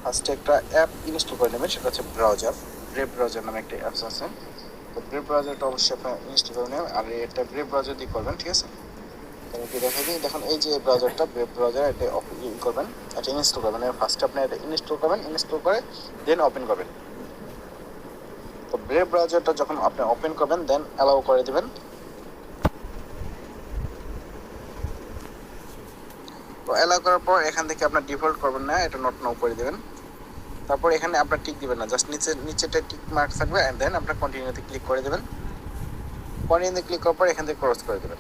ফার্স্টে একটা app install করে নেবেন, সেটা হচ্ছে ব্রাউজার। ব্রেভ ব্রাউজার নামে একটা অ্যাপস আছে। তো ব্রেভ ব্রাউজারটা অবশ্যই আপনার ইনস্টল করে নেবেন, আর এটা ব্রেভ ব্রাউজার দিয়ে করবেন, ঠিক আছে। আমি একটু দেখাই দিই। দেখুন এই যে ব্রাউজারটা, ব্রেভ ব্রাউজার, এটা করবেন, এটা ইনস্টল করবেন। ফার্স্টে আপনি এটা ইনস্টল করবেন, ইনস্টল করে দেন ওপেন করবেন। তো ব্রেভ ব্রাউজারটা যখন আপনি ওপেন করবেন দেন অ্যালাউ করে দিবেন। তো অ্যালাউ করার পর এখান থেকে আপনার ডিফল্ট করবেন না, এটা নট নাও করে দেবেন। তারপর এখানে আপনার টিক দিবেন না, জাস্ট নিচেটা টিক মার্ক থাকবে, অ্যান্ড দেন আপনার কন্টিনিউতে ক্লিক করে দেবেন। কন্টিনিউতে ক্লিক করার পর এখান থেকে ক্রস করে দেবেন।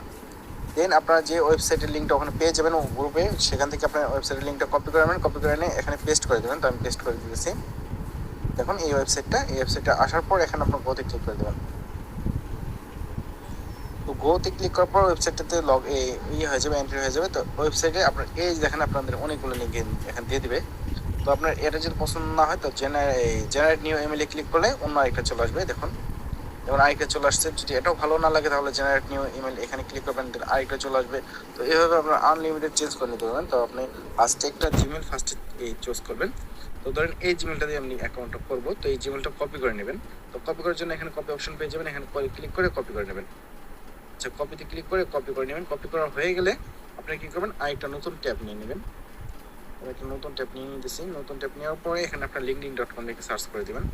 দেন আপনারা যে ওয়েবসাইটের লিঙ্কটা ওখানে পেয়ে যাবেন গ্রুপে, সেখান থেকে আপনার ওয়েবসাইটের লিঙ্কটা কপি করে নেবেন, কপি করে এনে এখানে পেস্ট করে দেবেন। তো আমি পেস্ট করে দিয়েছি। দেখুন এই ওয়েবসাইটটা আসার পর এখানে আপনার গোতে ক্লিক করে দেবেন। তো গোতে ক্লিক করার পর ওয়েবসাইটটাতে হয়ে যাবে, এন্ট্রি হয়ে যাবে। তো ওয়েবসাইটে আপনার এই দেখেন আপনাদের অনেকগুলো লিঙ্ক এখানে দিয়ে দিবে। তো আপনার এটা যদি পছন্দ না হয় তো জেনারেট নিউ ইমেইলে ক্লিক করলে অন্য আরেকটা চলে আসবে। দেখুন যেমন আরেকটা চলে আসছে। যদি এটাও ভালো না লাগে তাহলে জেনারেট নিউ ইমেল এখানে ক্লিক করবেন, আরেকটা চলে আসবে। তো এইভাবে আপনার আনলিমিটেড চেঞ্জ করে নিতে পারবেন। তো আপনি ফার্স্টে একটা জিমেল এই চুজ করবেন। তো ধরেন এই জিমেলটা দিয়ে আপনি অ্যাকাউন্টটা করবো, তো এই জিমেলটা কপি করে নেবেন। তো কপি করার জন্য এখানে কপি অপশন পেয়ে যাবেন, এখানে ক্লিক করে কপি করে নেবেন। আচ্ছা, কপিতে ক্লিক করে কপি করে নেবেন। কপি করা হয়ে গেলে আপনি কি করবেন, আরেকটা নতুন ট্যাব নিয়ে নেবেন। একটা নতুন ট্যাব নিয়ে নিতেছি। নতুন ট্যাব নেওয়ার পরে এখানে আপনার linkedin.com লিখে সার্চ করে দেবেন।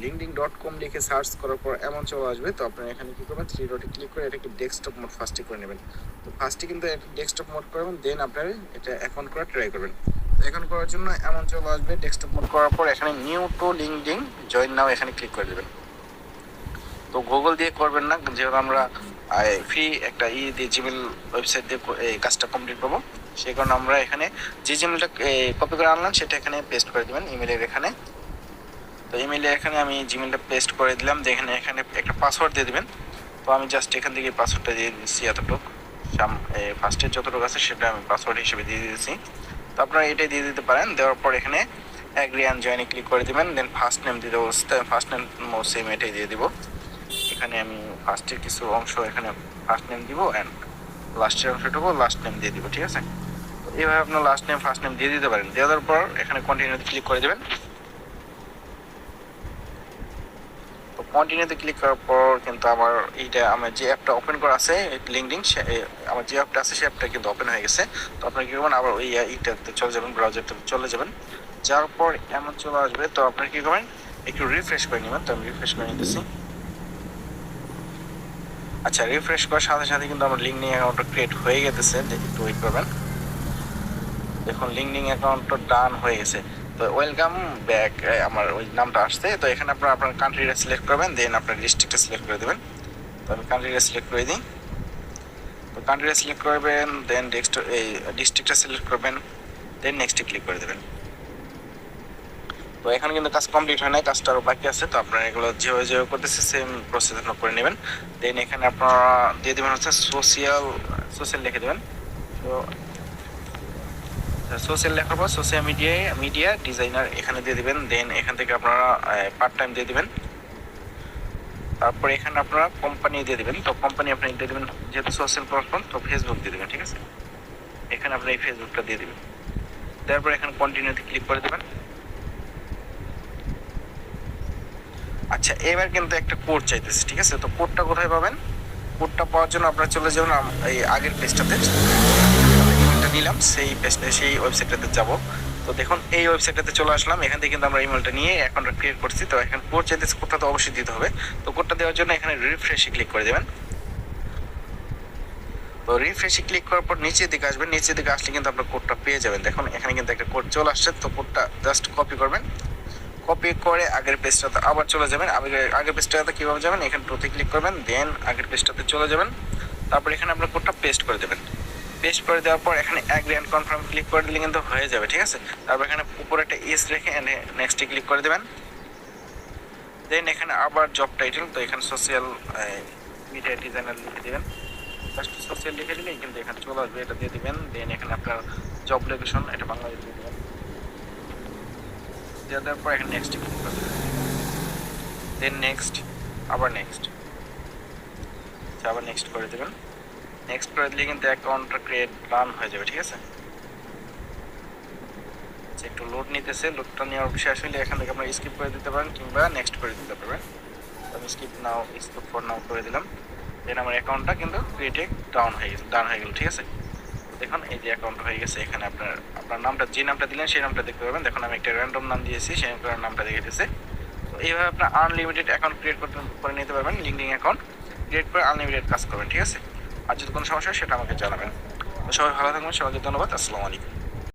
linkedin.com লিখে সার্চ করার পর এমন চলে আসবে। তো আপনারা এখানে কি করবেন, থ্রি ডটে ক্লিক করে এটাকে ডেস্কটপ মোড ফার্স্টে করে নেবেন। তো ফার্স্টে কিন্তু ডেস্কটপ মোড করবেন, দেন আপনারা এটা অ্যাকাউন্ট করা ট্রাই করবেন। তো অ্যাকাউন্ট করার জন্য এমন চলে আসবে। ডেস্কটপ মোড করার পর এখানে new to LinkedIn join now এখানে ক্লিক করে দেবেন। তো গুগল দিয়ে করবেন না, যেহেতু আমরা ফ্রি একটা দিয়ে জিমেল ওয়েবসাইট দিয়ে এই কাজটা কমপ্লিট করবো, সেই কারণে আমরা এখানে যে জিমেলটা কপি করে আনলাম সেটা এখানে পেস্ট করে দেবেন ইমেলের এখানে। তো ইমেলে এখানে আমি জিমেলটা পেস্ট করে দিলাম। এখানে একটা পাসওয়ার্ড দিয়ে দেবেন। তো আমি জাস্ট এখান থেকে পাসওয়ার্ডটা দিয়ে দিচ্ছি, এতটুকু ফার্স্টের যতটুকু আছে সেটা আমি পাসওয়ার্ড হিসেবে দিয়ে দিয়েছি। তো আপনারা এটাই দিয়ে দিতে পারেন। দেওয়ার পর এখানে অ্যাগ্রি অ্যান্ড জয়েনে ক্লিক করে দেবেন। দেন ফার্স্ট নেম দিয়ে দেবো, ফার্স্ট নেম সেম এটাই দিয়ে দিব। এখানে আমি ফার্স্টের কিছু অংশ এখানে ফার্স্ট নেম দিব, অ্যান্ড লাস্টের অংশটুকু লাস্ট নেম দিয়ে দিব, ঠিক আছে। তো এইভাবে আপনার লাস্ট নেম ফার্স্ট নেম দিয়ে দিতে পারেন। দেওয়ার পর এখানে কন্টিনিউতে ক্লিক করে দেবেন। তো কন্টিনিউতে ক্লিক করার পর কিন্তু আমার যে অ্যাপটা ওপেন করা আছে লিঙ্কডিন, আমার যে অ্যাপটা আছে সেই অ্যাপটা কিন্তু ওপেন হয়ে গেছে। তো আপনার কি করবেন, আবার ওই এইটাতে চলে যাবেন, ব্রাউজারটাতে চলে যাবেন। যাওয়ার পর এমন চলে আসবে। তো আপনার কি করবেন, একটু রিফ্রেশ করে নেবেন। তো আমি রিফ্রেশ করে নিতেছি। আচ্ছা, রিফ্রেশ করার সাথে সাথে কিন্তু আমার লিঙ্কডিন অ্যাকাউন্টটা ক্রিয়েট হয়ে গেছে। একটু ওয়েট করবেন। দেখুন লিঙ্কডিন অ্যাকাউন্টটা ডান হয়ে গেছে। তো ওয়েলকাম ব্যাক আমার ওই নামটা আসছে। তো এখানে আপনার কান্ট্রিটা সিলেক্ট করবেন, দেন আপনার ডিস্ট্রিক্টটা সিলেক্ট করে দেবেন। তো আমি কান্ট্রিটা সিলেক্ট করে দিই। তো কান্ট্রিটা সিলেক্ট করবেন, দেন ডিস্ট্রিক্টটা সিলেক্ট করবেন, দেন নেক্সটে ক্লিক করে দেবেন। তো এখানে কিন্তু কাজ কমপ্লিট হয় নাই, কাজটা আরও বাকি আছে। তো আপনারা এগুলো যেভাবে করতেছে সেম প্রসেস আপনারা করে নেবেন। দেন এখানে আপনারা দিয়ে দেবেন হচ্ছে সোশ্যাল লিখে দেবেন। তো সোশ্যাল লেখার পর সোশ্যাল মিডিয়া ডিজাইনার এখানে দিয়ে দিবেন। দেন এখান থেকে আপনারা পার্ট টাইম দিয়ে দিবেন। তারপর এখানে আপনারা কোম্পানি দিয়ে দিবেন। তো কোম্পানি আপনি দিয়ে দিবেন, যেহেতু সোশ্যাল প্ল্যাটফর্ম তো ফেসবুক দিয়ে দিবেন, ঠিক আছে। এখানে আপনি এই ফেসবুকটা দিয়ে দিবেন। তারপর এখানে কন্টিনিউতে ক্লিক করে দেবেন। আচ্ছা, এবার কিন্তু একটা কোড চাইতেছে, ঠিক আছে। তো কোডটা কোথায় পাবেন, কোডটা পাওয়ার জন্য আপনারা চলে যাবেন এই আগের পেজটাতে নিলাম, সেই ওয়েবসাইটটাতে যাব। তো দেখুন এই ওয়েবসাইটটাতে চলে আসলাম। এখান থেকে কিন্তু আমরা ইমেলটা নিয়ে অ্যাকাউন্টটা ক্রিয়েট করছি। তো এখানে কোড চাইতেছে, কোডটা তো অবশ্যই দিতে হবে। তো কোডটা দেওয়ার জন্য এখানে রিফ্রেশে ক্লিক করে দেবেন। তো রিফ্রেশে ক্লিক করার পর নিচের দিকে আসবেন। নিচের দিকে আসলে কিন্তু আপনার কোডটা পেয়ে যাবেন। দেখুন এখানে কিন্তু একটা কোড চলে আসছে। তো কোডটা জাস্ট কপি করবেন। কপি করে আগের পেজটাতে আবার চলে যাবেন। আগের পেজটাতে কীভাবে যাবেন, এখানে টুতে ক্লিক করবেন, দেন আগের পেজটাতে চলে যাবেন। তারপর এখানে আপনার কোডটা পেস্ট করে দেবেন। পেস্ট করে দেওয়ার পর এখানে অ্যাগ্রি অ্যান্ড কনফার্ম ক্লিক করে দিলে কিন্তু হয়ে যাবে, ঠিক আছে। তারপর এখানে উপরে একটা ইস রেখে নেক্সটে ক্লিক করে দেবেন। দেন এখানে আবার জব টাইটেল, তো এখানে সোশ্যাল মিডিয়া ডিজাইনার লিখে দেবেন। জাস্ট সোশ্যাল লিখে দিলেই কিন্তু এখানে চলে আসবে, এটা দিয়ে দিবেন। দেন এখানে আপনার জব লোকেশন এটা বাংলাদেশ দিয়ে দেবেন। দেওয়ার পর এখানে নেক্সট ক্লিক করে দেবেন। দেন নেক্সট, আবার নেক্সট, আবার নেক্সট করে দেবেন। নেক্সট করে দিলে কিন্তু অ্যাকাউন্টটা ক্রিয়েট রান হয়ে যাবে, ঠিক আছে। একটু লোড নিতেছে, লোডটা নেওয়ার শেষ হলে এখান থেকে আপনারা স্কিপ করে দিতে পারেন কিংবা নেক্সট করে দিতে পারবেন। আমি স্কিপ ফর নাও করে দিলাম। দেন আমার অ্যাকাউন্টটা কিন্তু ক্রিয়েটে ডান হয়ে গেল। ঠিক আছে, দেখুন এই যে অ্যাকাউন্ট হয়ে গেছে। এখানে আপনার নামটা, যে নামটা দিলেন সেই নামটা দেখতে পাবেন। দেখুন আমি একটা র্যান্ডম নাম দিয়েছি, সেই নামটা দেখে দিয়েছে। তো এইভাবে আপনার আনলিমিটেড অ্যাকাউন্ট ক্রিয়েট করে নিতে পারবেন। লিঙ্কডিন অ্যাকাউন্ট ক্রিয়েট করে আনলিমিটেড কাজ করবেন। ঠিক আছে, আর যদি কোনো সমস্যা হয় সেটা আমাকে জানাবেন। তো সবাই ভালো থাকবেন, সবাইকে ধন্যবাদ। আসসালামু আলাইকুম।